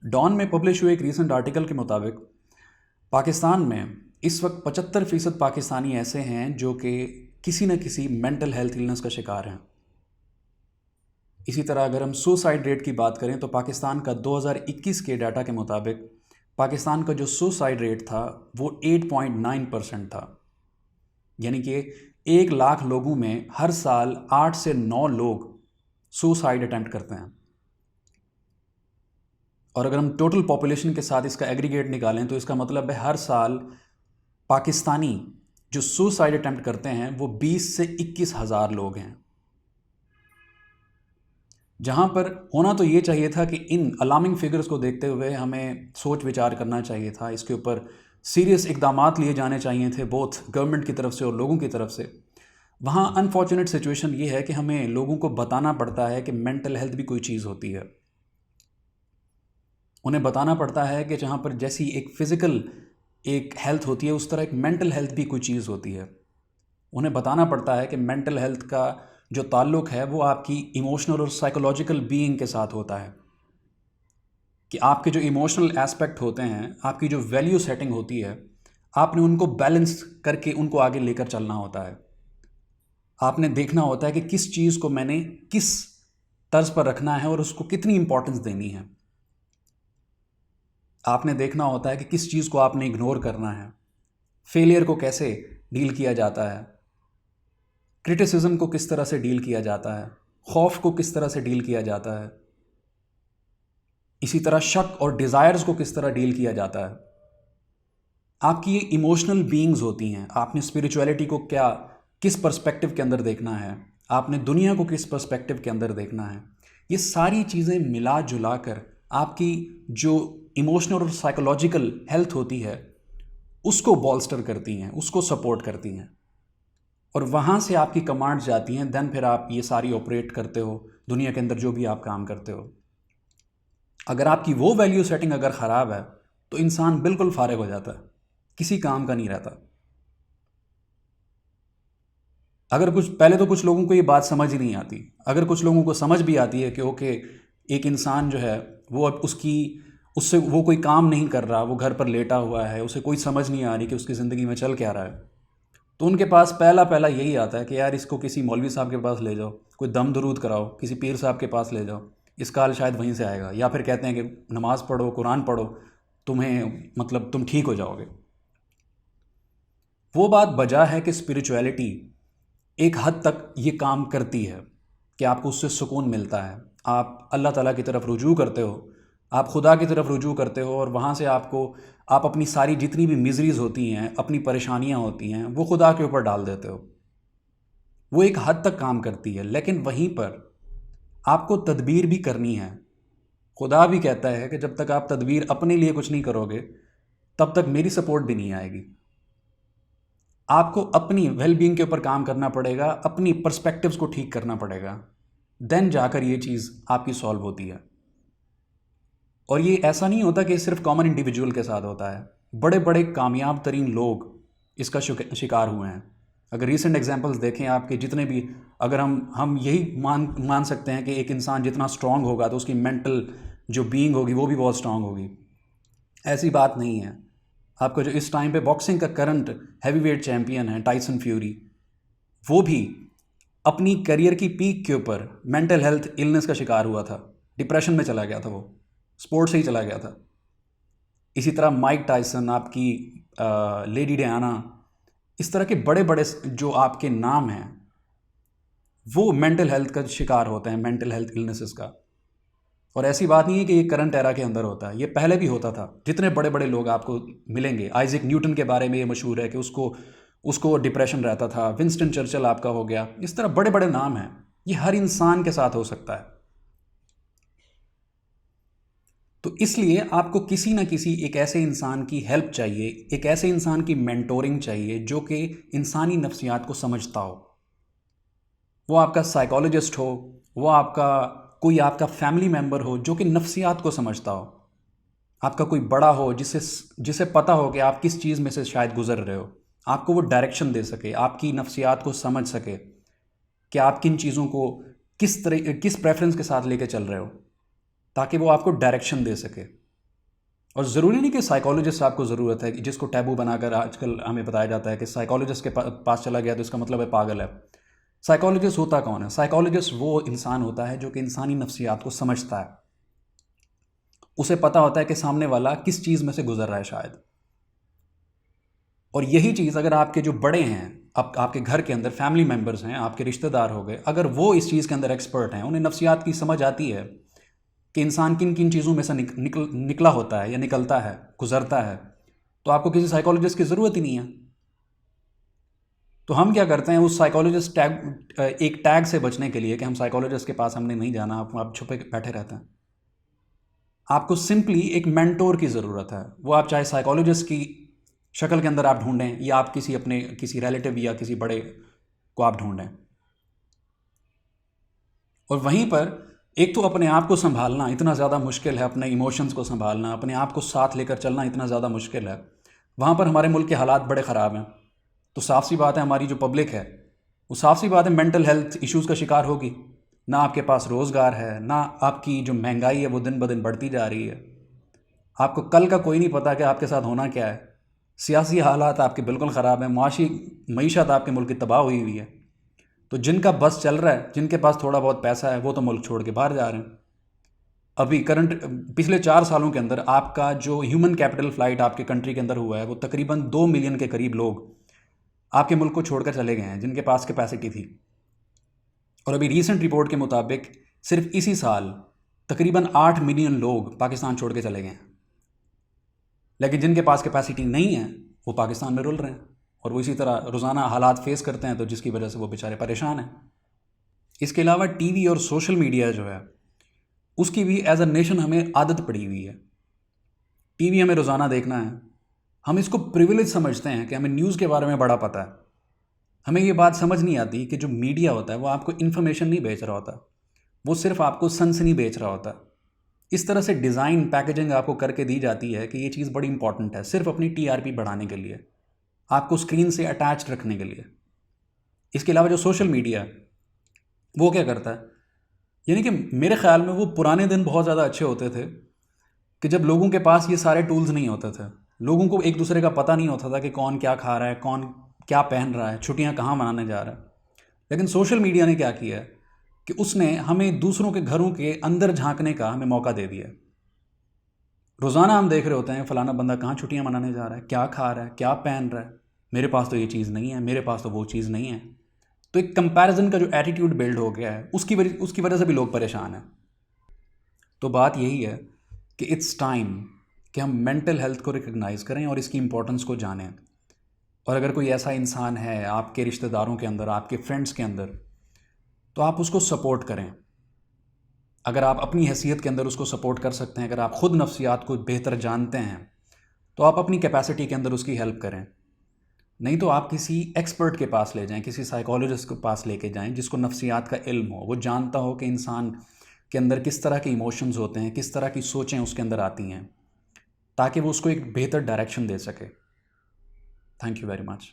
Don में publish हुए एक रीसेंट आर्टिकल के मुताबिक पाकिस्तान में इस वक्त 75% पाकिस्तानी ऐसे हैं जो कि किसी न किसी मेंटल हेल्थ इलनेस का शिकार हैं। इसी तरह अगर हम सुसाइड रेट की बात करें तो पाकिस्तान का 2021 के डाटा के मुताबिक पाकिस्तान का जो सुसाइड रेट था वो 8.9% था। यानी कि 1 लाख लोगों में हर साल 8 से 9 लोग सुसाइड अटेम्प्ट करते हैं। और अगर हम टोटल पॉपुलेशन के साथ इसका एग्रीगेट निकालें तो इसका मतलब है हर साल पाकिस्तानी जो सुसाइड अटेम्प्ट करते हैं वो 20 से 21 हज़ार लोग हैं। जहां पर होना तो ये चाहिए था कि इन अलार्मिंग फिगर्स को देखते हुए हमें सोच विचार करना चाहिए था, इसके ऊपर सीरियस इकदामात लिए जाने चाहिए थे बोथ गवर्नमेंट की तरफ से और लोगों की तरफ से। वहाँ अनफॉर्चुनेट सिचुएशन ये है कि हमें लोगों को बताना पड़ता है कि मेंटल हेल्थ भी कोई चीज़ होती है। उन्हें बताना पड़ता है कि जहाँ पर जैसी एक फ़िज़िकल एक हेल्थ होती है उस तरह एक मेंटल हेल्थ भी कोई चीज़ होती है। उन्हें बताना पड़ता है कि मेंटल हेल्थ का जो ताल्लुक़ है वो आपकी इमोशनल और साइकोलॉजिकल बीइंग के साथ होता है, कि आपके जो इमोशनल एस्पेक्ट होते हैं, आपकी जो वैल्यू सेटिंग होती है, आपने उनको बैलेंस करके उनको आगे लेकर चलना होता है। आपने देखना होता है कि किस चीज़ को मैंने किस तर्ज पर रखना है और उसको कितनी इंपॉर्टेंस देनी है। आपने देखना होता है कि किस चीज़ को आपने इग्नोर करना है, फेलियर को कैसे डील किया जाता है, क्रिटिसिज्म को किस तरह से डील किया जाता है, खौफ को किस तरह से डील किया जाता है, इसी तरह शक और डिज़ायर्स को किस तरह डील किया जाता है। आपकी ये इमोशनल बीइंग्स होती हैं। आपने स्पिरिचुअलिटी को क्या किस पर्सपेक्टिव के अंदर देखना है, आपने दुनिया को किस पर्सपेक्टिव के अंदर देखना है। ये सारी चीज़ें मिला जुला कर आपकी जो इमोशनल और साइकोलॉजिकल हेल्थ होती है उसको बॉल्स्टर करती हैं, उसको सपोर्ट करती हैं, और वहाँ से आपकी कमांड्स जाती हैं। देन फिर आप ये सारी ऑपरेट करते हो दुनिया के अंदर जो भी आप काम करते हो। अगर आपकी वो वैल्यू सेटिंग अगर ख़राब है तो इंसान बिल्कुल फारिग हो जाता है, किसी काम का नहीं रहता। अगर कुछ पहले तो कुछ लोगों को ये बात समझ ही नहीं आती। अगर कुछ लोगों को समझ भी आती है कि ओके एक इंसान जो है वो अब उससे वो कोई काम नहीं कर रहा, वो घर पर लेटा हुआ है, उसे कोई समझ नहीं आ रही कि उसकी ज़िंदगी में चल क्या रहा है, तो उनके पास पहला पहला यही आता है कि यार इसको किसी मौलवी साहब के पास ले जाओ, कोई दम दरूद कराओ, किसी पीर साहब के पास ले जाओ, इसका हाल शायद वहीं से आएगा। या फिर कहते हैं कि नमाज़ पढ़ो, कुरान पढ़ो, तुम्हें मतलब तुम ठीक हो जाओगे। वो बात बजा है कि स्पिरिचुअलिटी एक हद तक ये काम करती है कि आपको उससे सुकून मिलता है। आप अल्लाह ताला की तरफ रुजू करते हो, आप खुदा की तरफ रुजू करते हो, और वहाँ से आप अपनी सारी जितनी भी मिजरीज़ होती हैं, अपनी परेशानियाँ होती हैं, वो खुदा के ऊपर डाल देते हो। वो एक हद तक काम करती है, लेकिन वहीं पर आपको तदबीर भी करनी है। खुदा भी कहता है कि जब तक आप तदबीर अपने लिए कुछ नहीं करोगे तब तक मेरी सपोर्ट भी नहीं आएगी। आपको अपनी वेलबींग के ऊपर काम करना पड़ेगा, अपनी पर्सपेक्टिव्स को ठीक करना पड़ेगा, देन जाकर ये चीज़ आपकी सॉल्व होती है। और ये ऐसा नहीं होता कि सिर्फ कॉमन इंडिविजुअल के साथ होता है, बड़े बड़े कामयाब तरीन लोग इसका शिकार हुए हैं। अगर रीसेंट एग्जांपल्स देखें आपके जितने भी, अगर हम यही मान सकते हैं कि एक इंसान जितना स्ट्रांग होगा तो उसकी मेंटल जो बीइंग होगी वो भी बहुत स्ट्रांग होगी। ऐसी बात नहीं है। आपको जो इस टाइम पे बॉक्सिंग का करंट हैवीवेट चैंपियन है टाइसन फ्यूरी, वो भी अपनी करियर की पीक के ऊपर मेंटल हेल्थ इलनेस का शिकार हुआ था, डिप्रेशन में चला गया था, वो स्पोर्ट्स से ही चला गया था। इसी तरह माइक टाइसन, आपकी लेडी डियाना, इस तरह के बड़े बड़े जो आपके नाम हैं वो मेंटल हेल्थ का शिकार होते हैं, मेंटल हेल्थ इलनेसेस का। और ऐसी बात नहीं है कि ये करंट एरा के अंदर होता है, ये पहले भी होता था। जितने बड़े बड़े लोग आपको मिलेंगे, आइजैक न्यूटन के बारे में ये मशहूर है कि उसको उसको डिप्रेशन रहता था, विंस्टन चर्चिल आपका हो गया, इस तरह बड़े बड़े नाम हैं। ये हर इंसान के साथ हो सकता है। तो इसलिए आपको किसी ना किसी एक ऐसे इंसान की हेल्प चाहिए, एक ऐसे इंसान की मेंटोरिंग चाहिए जो कि इंसानी नफ्सियात को समझता हो। वो आपका साइकोलॉजिस्ट हो, वो कोई आपका फैमिली मेम्बर हो जो कि नफ्सियात को समझता हो, आपका कोई बड़ा हो जिसे जिसे पता हो कि आप किस चीज़ में से शायद गुजर रहे हो, आपको वो डायरेक्शन दे सके, आपकी नफ्सियात को समझ सके कि आप किन चीज़ों को किस प्रेफरेंस के साथ लेके चल रहे हो, ताकि वो आपको डायरेक्शन दे सके। और ज़रूरी नहीं कि साइकोलॉजिस्ट आपको ज़रूरत है, कि जिसको टैबू बनाकर आजकल हमें बताया जाता है कि साइकोलॉजिस्ट के पास चला गया तो इसका मतलब है पागल है। साइकोलॉजिस्ट होता कौन है? साइकोलॉजिस्ट वो इंसान होता है जो कि इंसानी नफ्सियात को समझता है। उसे पता होता है कि सामने वाला किस चीज़ में से गुजर रहा है शायद। और यही चीज़ अगर आपके जो बड़े हैं, आपके घर के अंदर फैमिली मेम्बर्स हैं, आपके रिश्तेदार हो गए, अगर वो इस चीज़ के अंदर एक्सपर्ट हैं, उन्हें नफ्सियात की समझ आती है कि इंसान किन किन चीज़ों में से निकला होता है या निकलता है, गुजरता है, तो आपको किसी साइकोलॉजिस्ट की ज़रूरत ही नहीं है। तो हम क्या करते हैं, उस साइकोलॉजिस्ट एक टैग से बचने के लिए कि हम साइकोलॉजिस्ट के पास हमने नहीं जाना, आप छुपे बैठे रहते हैं। आपको सिंपली एक मेंटोर की ज़रूरत है। वो आप चाहे साइकोलॉजिस्ट की शक्ल के अंदर आप ढूंढें या आप किसी रिलेटिव या किसी बड़े को आप ढूंढें। और वहीं पर एक तो अपने आप को संभालना इतना ज़्यादा मुश्किल है, अपने इमोशंस को संभालना, अपने आप को साथ लेकर चलना इतना ज़्यादा मुश्किल है। वहाँ पर हमारे मुल्क के हालात बड़े ख़राब हैं। तो साफ सी बात है, हमारी जो पब्लिक है वो साफ सी बात है मेंटल हेल्थ इश्यूज़ का शिकार होगी। ना आपके पास रोज़गार है, ना आपकी जो महंगाई है वो दिन ब दिन बढ़ती जा रही है। आपको कल का कोई नहीं पता कि आपके साथ होना क्या है। सियासी हालात आपके बिल्कुल ख़राब हैं, मुआशी मईशत आपके मुल्क की तबाह हुई हुई है। तो जिनका बस चल रहा है, जिनके पास थोड़ा बहुत पैसा है, वो तो मुल्क छोड़ के बाहर जा रहे हैं। अभी करंट पिछले 4 सालों के अंदर आपका जो ह्यूमन कैपिटल फ्लाइट आपके कंट्री के अंदर हुआ है, वो तकरीबन 2 मिलियन के करीब लोग आपके मुल्क को छोड़कर चले गए हैं, जिनके पास कैपेसिटी थी। और अभी रीसेंट रिपोर्ट के मुताबिक सिर्फ इसी साल तकरीबन 8 मिलियन लोग पाकिस्तान छोड़ के चले गए हैं। लेकिन जिनके पास कैपेसिटी नहीं है वो पाकिस्तान में रुल रहे हैं और वो इसी तरह रोज़ाना हालात फेस करते हैं, तो जिसकी वजह से वो बेचारे परेशान हैं। इसके अलावा टीवी और सोशल मीडिया जो है उसकी भी एज अ नेशन हमें आदत पड़ी हुई है। टीवी हमें रोज़ाना देखना है। हम इसको प्रिविलेज समझते हैं कि हमें न्यूज़ के बारे में बड़ा पता है। हमें ये बात समझ नहीं आती कि जो मीडिया होता है वो आपको इन्फॉर्मेशन नहीं बेच रहा होता, वो सिर्फ आपको सनसनी बेच रहा होता। इस तरह से डिज़ाइन पैकेजिंग आपको करके दी जाती है कि ये चीज़ बड़ी इंपॉर्टेंट है, सिर्फ अपनी टीआरपी बढ़ाने के लिए, आपको स्क्रीन से अटैच्ड रखने के लिए। इसके अलावा जो सोशल मीडिया है वो क्या करता है, यानी कि मेरे ख्याल में वो पुराने दिन बहुत ज़्यादा अच्छे होते थे कि जब लोगों के पास ये सारे टूल्स नहीं होते थे। लोगों को एक दूसरे का पता नहीं होता था कि कौन क्या खा रहा है, कौन क्या पहन रहा है, छुट्टियां कहाँ मनाने जा रहा है। लेकिन सोशल मीडिया ने क्या किया है कि उसने हमें दूसरों के घरों के अंदर झांकने का हमें मौका दे दिया। रोज़ाना हम देख रहे होते हैं फलाना बंदा कहाँ छुट्टियां मनाने जा रहा है, क्या खा रहा है, क्या पहन रहा है, मेरे पास तो ये चीज़ नहीं है, मेरे पास तो वो चीज़ नहीं है। तो एक कंपैरिजन का जो एटीट्यूड बिल्ड हो गया है उसकी वजह से भी लोग परेशान हैं। तो बात यही है कि इट्स टाइम कि हम मेंटल हेल्थ को रिकग्नाइज़ करें और इसकी इम्पोर्टेंस को जानें। और अगर कोई ऐसा इंसान है आपके रिश्तेदारों के अंदर, आपके फ्रेंड्स के अंदर, तो आप उसको सपोर्ट करें। अगर आप अपनी हैसियत के अंदर उसको सपोर्ट कर सकते हैं, अगर आप ख़ुद नफ्सियात को बेहतर जानते हैं, तो आप अपनी कैपेसिटी के अंदर उसकी हेल्प करें। नहीं तो आप किसी एक्सपर्ट के पास ले जाएं, किसी साइकोलॉजिस्ट के पास लेके जाएं जिसको नफ्सियात का इल्म हो, वो जानता हो कि इंसान के अंदर किस तरह के इमोशंस होते हैं, किस तरह की सोचें उसके अंदर आती हैं, ताकि वो उसको एक बेहतर डायरेक्शन दे सके। Thank you very much.